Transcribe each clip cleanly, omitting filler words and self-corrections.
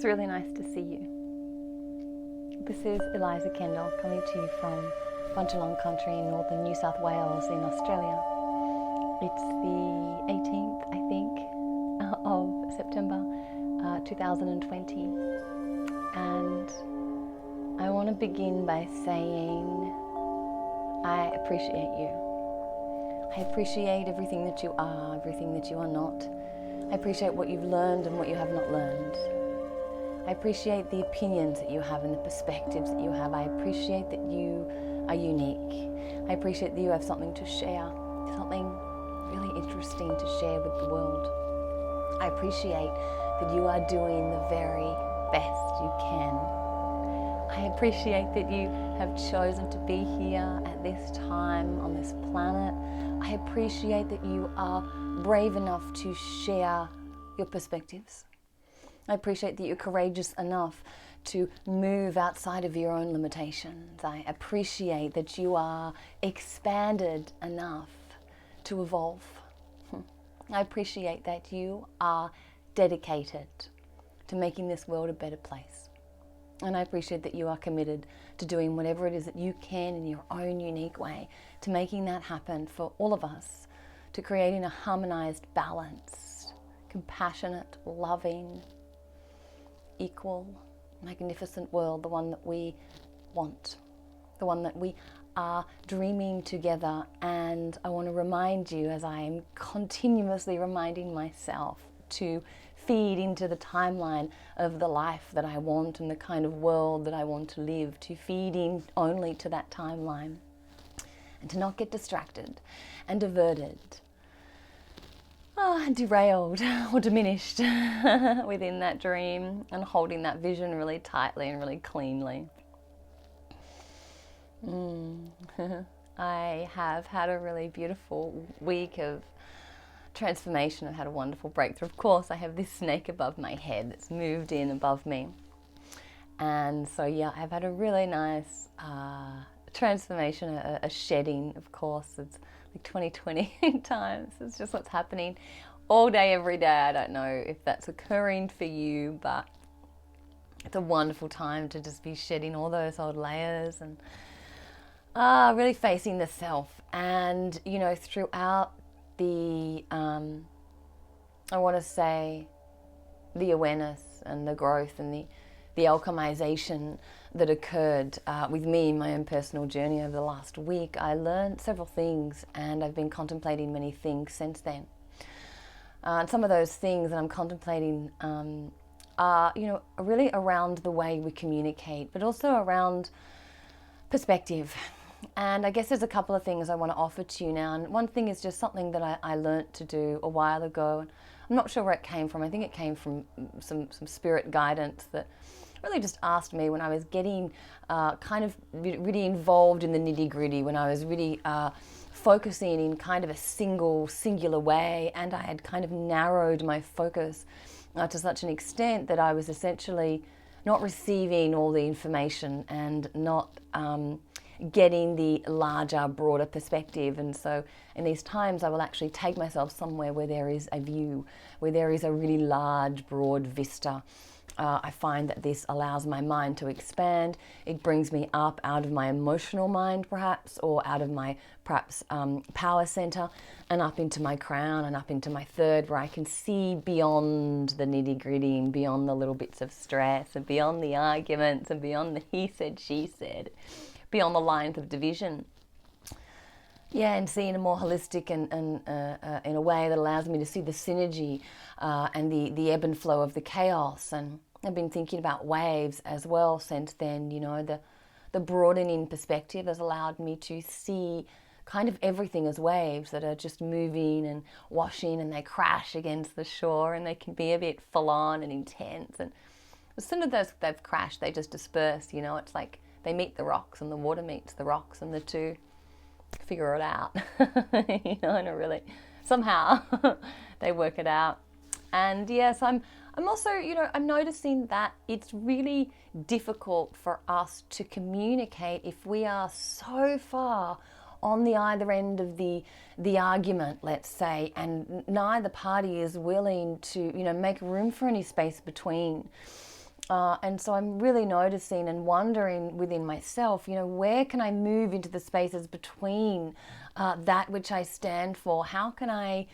It's really nice to see you. This is Eliza Kendall coming to you from Bundjalung Country in northern New South Wales in Australia. It's the 18th, I think, of September 2020. And I want to begin by saying I appreciate you. I appreciate everything that you are, everything that you are not. I appreciate what you've learned and what you have not learned. I appreciate the opinions that you have and the perspectives that you have. I appreciate that you are unique. I appreciate that you have something to share, something really interesting to share with the world. I appreciate that you are doing the very best you can. I appreciate that you have chosen to be here at this time on this planet. I appreciate that you are brave enough to share your perspectives. I appreciate that you're courageous enough to move outside of your own limitations. I appreciate that you are expanded enough to evolve. I appreciate that you are dedicated to making this world a better place. And I appreciate that you are committed to doing whatever it is that you can in your own unique way to making that happen for all of us, to creating a harmonized, balanced, compassionate, loving, equal, magnificent world, the one that we want, the one that we are dreaming together. And I want to remind you, as I am continuously reminding myself, to feed into the timeline of the life that I want and the kind of world that I want to live, to feed in only to that timeline and to not get distracted and diverted, derailed or diminished within that dream, and holding that vision really tightly and really cleanly. I have had a really beautiful week of transformation. I've had a wonderful breakthrough. Of course, I have this snake above my head that's moved in above me. And so, yeah, I've had a really nice transformation, a shedding, of course. It's like 2020 times. It's just what's happening all day, every day. I don't know if that's occurring for you, but it's a wonderful time to just be shedding all those old layers and really facing the self. And, you know, throughout the, I want to say, the awareness and the growth and the alchemization that occurred with me in my own personal journey over the last week, I learned several things, and I've been contemplating many things since then. And some of those things that I'm contemplating are, you know, really around the way we communicate, but also around perspective. And I guess there's a couple of things I want to offer to you now. And one thing is just something that I learnt to do a while ago. And I'm not sure where it came from. I think it came from some spirit guidance that really just asked me when I was getting kind of really involved in the nitty-gritty, when I was really focusing in kind of a singular way, and I had kind of narrowed my focus to such an extent that I was essentially not receiving all the information and not getting the larger, broader perspective. And so in these times, I will actually take myself somewhere where there is a view, where there is a really large, broad vista. I find that this allows my mind to expand. It brings me up out of my emotional mind, perhaps, or out of my, perhaps, power center, and up into my crown and up into my third, where I can see beyond the nitty-gritty and beyond the little bits of stress and beyond the arguments and beyond the he said, she said, beyond the lines of division. Yeah, and see in a more holistic and in a way that allows me to see the synergy and the ebb and flow of the chaos. And I've been thinking about waves as well since then. You know, the broadening perspective has allowed me to see kind of everything as waves that are just moving and washing, and they crash against the shore, and they can be a bit full on and intense. And as soon as they've crashed, they just disperse. You know, it's like they meet the rocks and the water meets the rocks, and the two figure it out. You know, and really somehow they work it out. And yes, I'm also, you know, I'm noticing that it's really difficult for us to communicate if we are so far on the either end of the argument, let's say, and neither party is willing to, you know, make room for any space between. And so I'm really noticing and wondering within myself, where can I move into the spaces between that which I stand for? How can I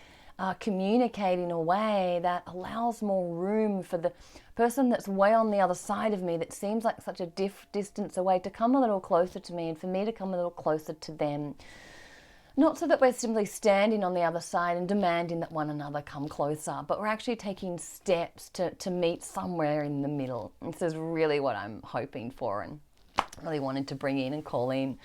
communicate in a way that allows more room for the person that's way on the other side of me, that seems like such a distance away, to come a little closer to me, and for me to come a little closer to them? Not so that we're simply standing on the other side and demanding that one another come closer, but we're actually taking steps to meet somewhere in the middle. This is really what I'm hoping for and really wanted to bring in and call in.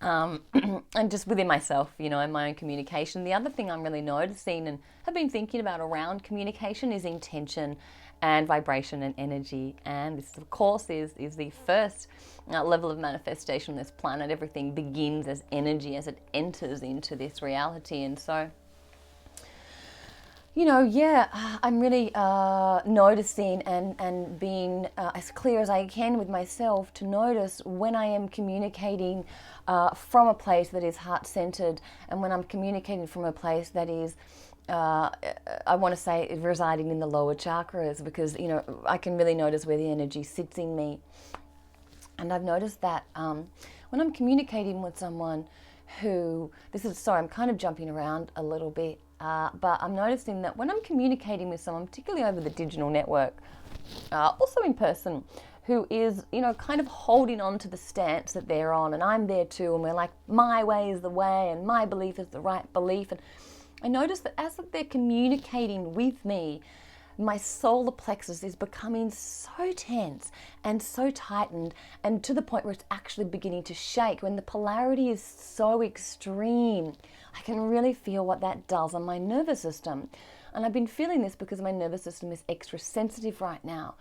And just within myself, in my own communication. The other thing I'm really noticing and have been thinking about around communication is intention and vibration and energy. And this, of course, is the first level of manifestation on this planet. Everything begins as energy as it enters into this reality. And so, I'm really noticing and being as clear as I can with myself to notice when I am communicating from a place that is heart-centered, and when I'm communicating from a place that is, I want to say, residing in the lower chakras, because, I can really notice where the energy sits in me. And I've noticed that when I'm communicating with someone I'm kind of jumping around a little bit, but I'm noticing that when I'm communicating with someone, particularly over the digital network, also in person, who is, kind of holding on to the stance that they're on, and I'm there too, and we're like, my way is the way, and my belief is the right belief. And I notice that as they're communicating with me, my solar plexus is becoming so tense and so tightened, and to the point where it's actually beginning to shake. When the polarity is so extreme, I can really feel what that does on my nervous system. And I've been feeling this because my nervous system is extra sensitive right now.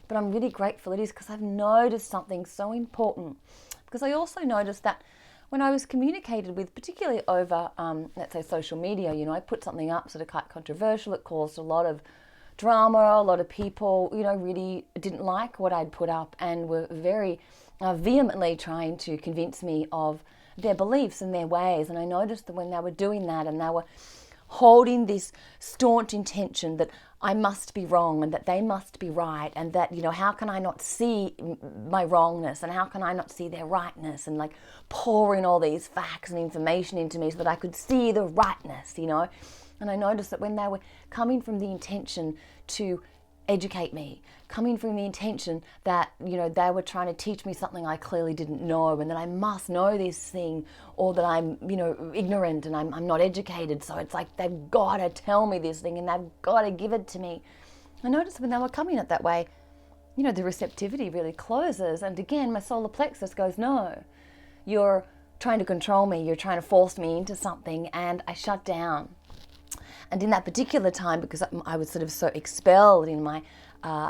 But I'm really grateful it is, because I've noticed something so important. Because I also noticed that when I was communicated with, particularly over, let's say, social media, I put something up sort of quite controversial. It caused a lot of drama. A lot of people, really didn't like what I'd put up and were very vehemently trying to convince me of their beliefs and their ways. And I noticed that when they were doing that, and they were holding this staunch intention that I must be wrong and that they must be right, and that, how can I not see my wrongness, and how can I not see their rightness, and like pouring all these facts and information into me so that I could see the rightness, And I noticed that when they were coming from the intention to educate me, coming from the intention that, they were trying to teach me something I clearly didn't know, and that I must know this thing, or that I'm, ignorant and I'm not educated. So it's like they've got to tell me this thing and they've got to give it to me. I noticed when they were coming at that way, the receptivity really closes. And again, my solar plexus goes, no, you're trying to control me. You're trying to force me into something. And I shut down. And in that particular time, because I was sort of so expelled in my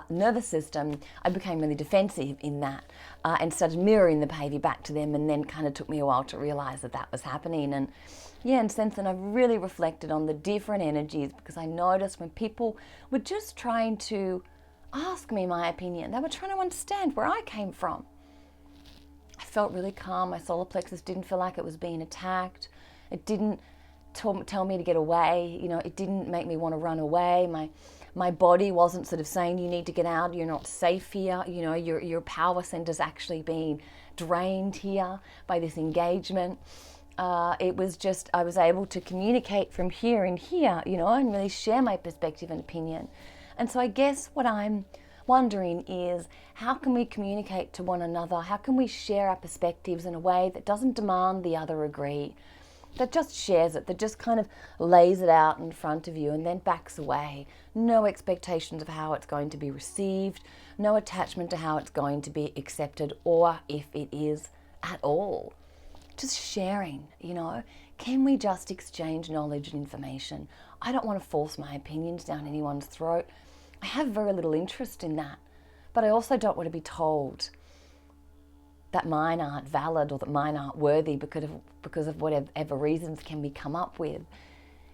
nervous system, I became really defensive in that and started mirroring the behavior back to them. And then kind of took me a while to realize that was happening. And since then I've really reflected on the different energies, because I noticed when people were just trying to ask me my opinion, they were trying to understand where I came from. I felt really calm. My solar plexus didn't feel like it was being attacked. It didn't tell me to get away. It didn't make me want to run away. My body wasn't sort of saying, you need to get out, you're not safe here. Your power center's actually being drained here by this engagement. It was just, I was able to communicate from here and here, and really share my perspective and opinion. And so I guess what I'm wondering is, how can we communicate to one another? How can we share our perspectives in a way that doesn't demand the other agree? That just shares it, that just kind of lays it out in front of you and then backs away. No expectations of how it's going to be received, no attachment to how it's going to be accepted, or if it is at all. Just sharing, Can we just exchange knowledge and information? I don't want to force my opinions down anyone's throat. I have very little interest in that, but I also don't want to be told that mine aren't valid or that mine aren't worthy because of whatever reasons can be come up with.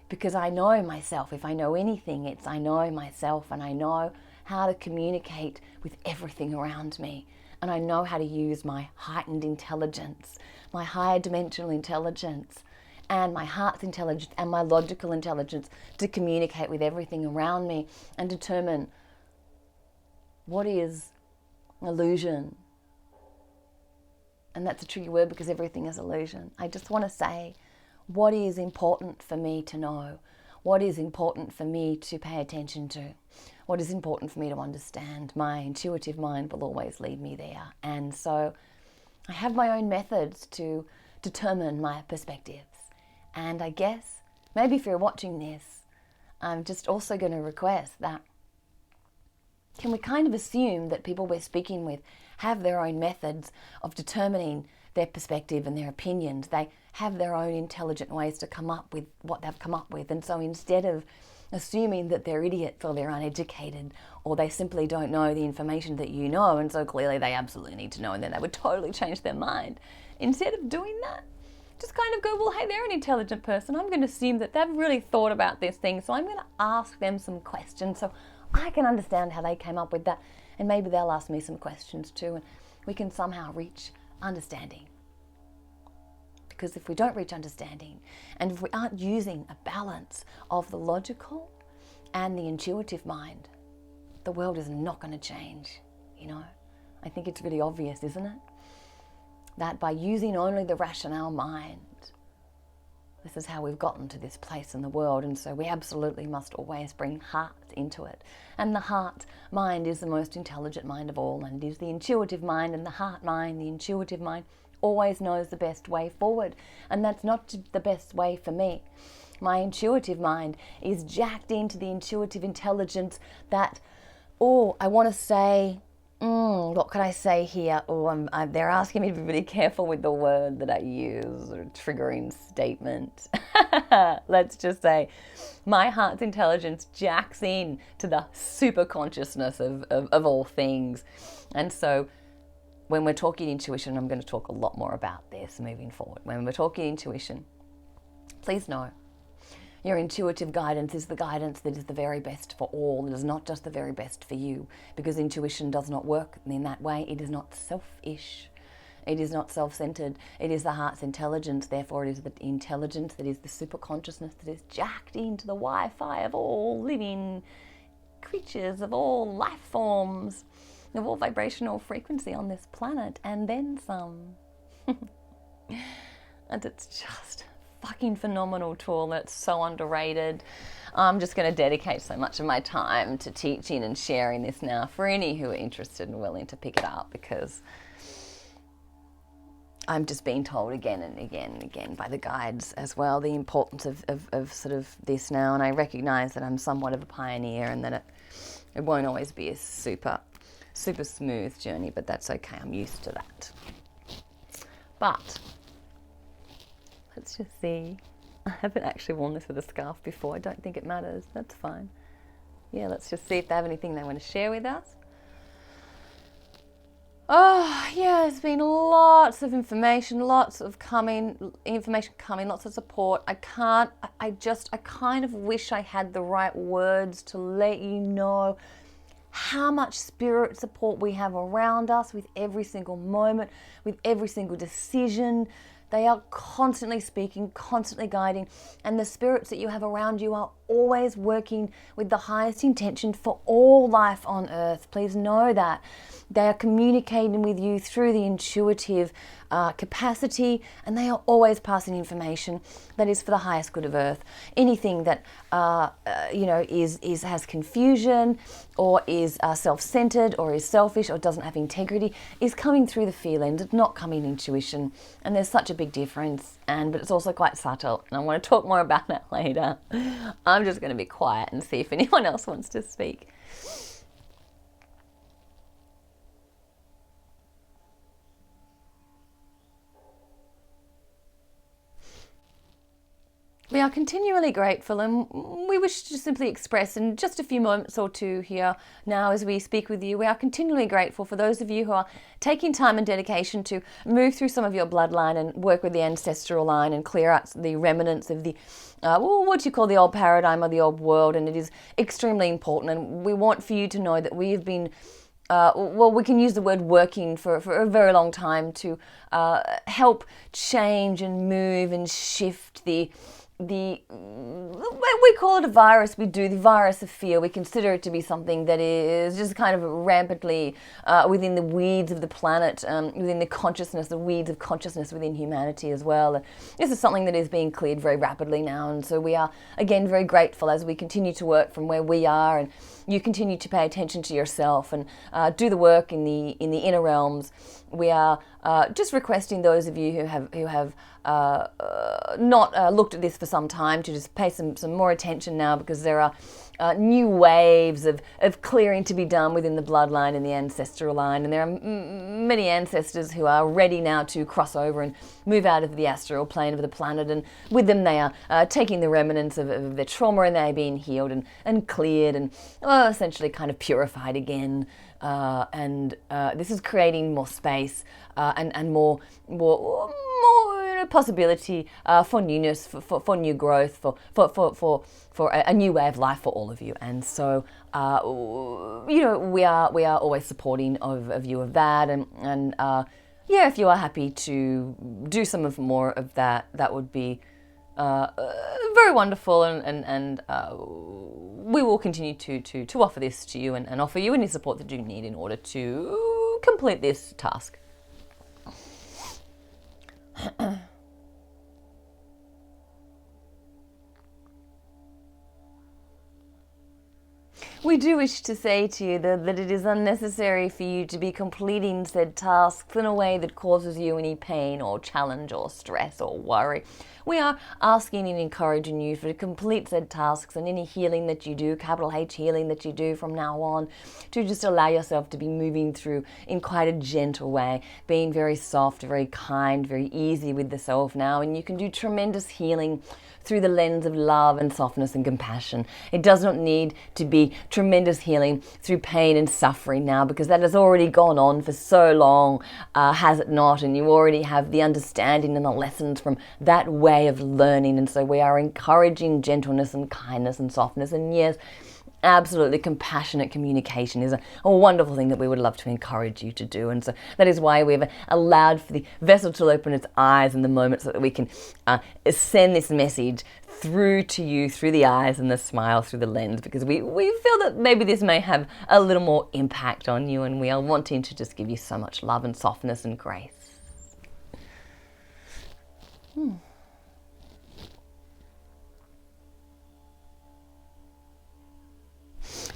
Because I know myself. If I know anything, it's I know myself, and I know how to communicate with everything around me. And I know how to use my heightened intelligence, my higher dimensional intelligence, and my heart's intelligence and my logical intelligence to communicate with everything around me and determine what is illusion. And that's a tricky word because everything is illusion. I just want to say what is important for me to know, what is important for me to pay attention to, what is important for me to understand. My intuitive mind will always lead me there. And so I have my own methods to determine my perspectives. And I guess maybe if you're watching this, I'm just also going to request that can we kind of assume that people we're speaking with have their own methods of determining their perspective and their opinions. They have their own intelligent ways to come up with what they've come up with. And so instead of assuming that they're idiots or they're uneducated or they simply don't know the information that you know, and so clearly they absolutely need to know, and then they would totally change their mind. Instead of doing that, just kind of go, well, hey, they're an intelligent person. I'm going to assume that they've really thought about this thing, so I'm going to ask them some questions so I can understand how they came up with that, and maybe they'll ask me some questions too, and we can somehow reach understanding. Because if we don't reach understanding, and if we aren't using a balance of the logical and the intuitive mind, the world is not going to change, you know. I think it's really obvious, isn't it? That by using only the rationale mind, this is how we've gotten to this place in the world, and so we absolutely must always bring heart into it. And the heart mind is the most intelligent mind of all, and it is the intuitive mind, and the heart mind, the intuitive mind, always knows the best way forward. And that's not the best way for me. My intuitive mind is jacked into the intuitive intelligence that, I want to say, what can I say here? They're asking me to be really careful with the word that I use, or triggering statement. Let's just say my heart's intelligence jacks in to the super consciousness of all things. And so when we're talking intuition, I'm going to talk a lot more about this moving forward. When we're talking intuition, please know your intuitive guidance is the guidance that is the very best for all. It is not just the very best for you, because intuition does not work in that way. It is not selfish. It is not self-centered. It is the heart's intelligence. Therefore, it is the intelligence that is the super consciousness that is jacked into the Wi-Fi of all living creatures, of all life forms, of all vibrational frequency on this planet, and then some. And it's just a fucking phenomenal tool that's so underrated. I'm just going to dedicate so much of my time to teaching and sharing this now for any who are interested and willing to pick it up, because I'm just being told again and again and again by the guides as well the importance of sort of this now, and I recognize that I'm somewhat of a pioneer and that it won't always be a super smooth journey, but that's okay. I'm used to that. But let's just see. I haven't actually worn this with a scarf before. I don't think it matters. That's fine. Yeah, let's just see if they have anything they want to share with us. Oh, yeah, there's been lots of information, lots of information coming, lots of support. I kind of wish I had the right words to let you know how much spirit support we have around us with every single moment, with every single decision. They are constantly speaking, constantly guiding, and the spirits that you have around you are always working with the highest intention for all life on earth. Please know that. They are communicating with you through the intuitive capacity, and they are always passing information that is for the highest good of earth. Anything that has confusion, or is self-centered, or is selfish, or doesn't have integrity, is coming through the feelings. It's not coming intuition, and there's such a big difference. But it's also quite subtle, and I want to talk more about that later. I'm just going to be quiet and see if anyone else wants to speak. We are continually grateful, and we wish to simply express in just a few moments or two here now as we speak with you, we are continually grateful for those of you who are taking time and dedication to move through some of your bloodline and work with the ancestral line and clear out the remnants of the what you call the old paradigm or the old world. And it is extremely important, and we want for you to know that we have been we can use the word working for a very long time to help change and move and shift the we call it a virus, we do, the virus of fear. We consider it to be something that is just kind of rampantly within the weeds of the planet, within the consciousness, the weeds of consciousness within humanity as well. This is something that is being cleared very rapidly now, and so we are, again, very grateful as we continue to work from where we are, and you continue to pay attention to yourself and do the work in the inner realms. We are just requesting those of you who have not looked at this for some time to just pay some more attention now, because there are new waves of clearing to be done within the bloodline and the ancestral line, and there are many ancestors who are ready now to cross over and move out of the astral plane of the planet, and with them they are taking the remnants of their trauma, and they're being healed and cleared and essentially kind of purified again. And this is creating more space and more possibility for newness, for new growth, for a new way of life for all of you. And so we are always supporting of you of that, and yeah, if you are happy to do some of more of that, that would be very wonderful, and we will continue to offer this to you and offer you any support that you need in order to complete this task. We do wish to say to you that it is unnecessary for you to be completing said tasks in a way that causes you any pain or challenge or stress or worry. We are asking and encouraging you to complete said tasks, and any healing that you do, capital H healing that you do from now on, to just allow yourself to be moving through in quite a gentle way, being very soft, very kind, very easy with the self now, and you can do tremendous healing through the lens of love and softness and compassion. It does not need to be tremendous healing through pain and suffering now, because that has already gone on for so long, has it not? And you already have the understanding and the lessons from that way of learning. And so we are encouraging gentleness and kindness and softness. And yes, absolutely, compassionate communication is a wonderful thing that we would love to encourage you to do. And so that is why we've allowed for the vessel to open its eyes in the moment, so that we can send this message through to you through the eyes and the smile through the lens, because we feel that maybe this may have a little more impact on you, and we are wanting to just give you so much love and softness and grace.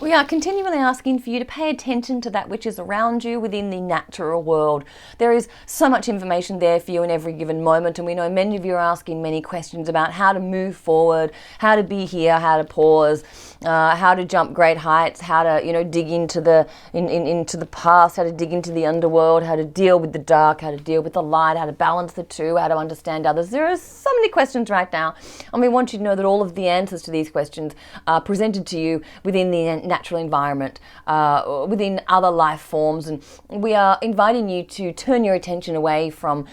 We are continually asking for you to pay attention to that which is around you within the natural world. There is so much information there for you in every given moment, and we know many of you are asking many questions about how to move forward, how to be here, how to pause, how to jump great heights, how to dig into the into the past, how to dig into the underworld, how to deal with the dark, how to deal with the light, how to balance the two, how to understand others. There are so many questions right now, and we want you to know that all of the answers to these questions are presented to you within the natural environment, within other life forms, and we are inviting you to turn your attention away from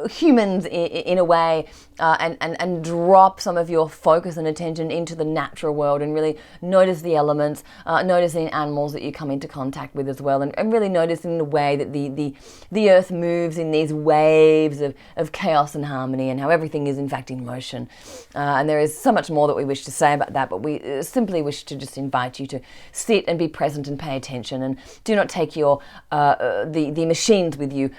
humans in a way, and drop some of your focus and attention into the natural world, and really notice the elements, noticing animals that you come into contact with as well, and really noticing the way that the earth moves in these waves of chaos and harmony, and how everything is in fact in motion. And there is so much more that we wish to say about that, but we simply wish to just invite you to sit and be present and pay attention, and do not take your the machines with you.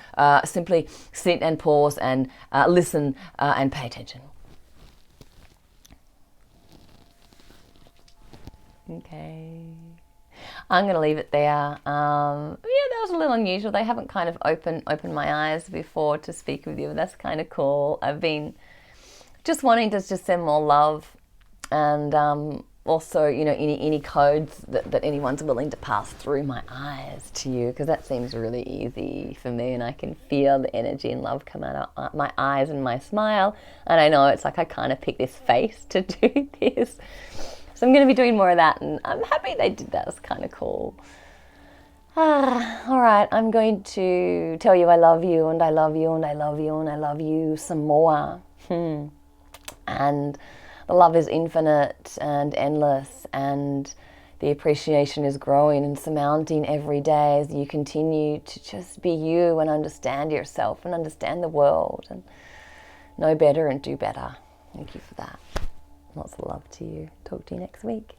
Simply sit and pause and listen and pay attention. Okay, I'm going to leave it there. Yeah, that was a little unusual. They haven't kind of opened my eyes before to speak with you. That's kind of cool. I've been just wanting to just send more love, and also, any codes that anyone's willing to pass through my eyes to you, because that seems really easy for me, and I can feel the energy and love come out of my eyes and my smile, and I know it's like I kind of picked this face to do this. So I'm going to be doing more of that, and I'm happy they did that. It's kind of cool. All right, I'm going to tell you I love you, and I love you, and I love you, and I love you some more. And the love is infinite and endless, and the appreciation is growing and surmounting every day as you continue to just be you and understand yourself and understand the world and know better and do better. Thank you for that. Lots of love to you. Talk to you next week.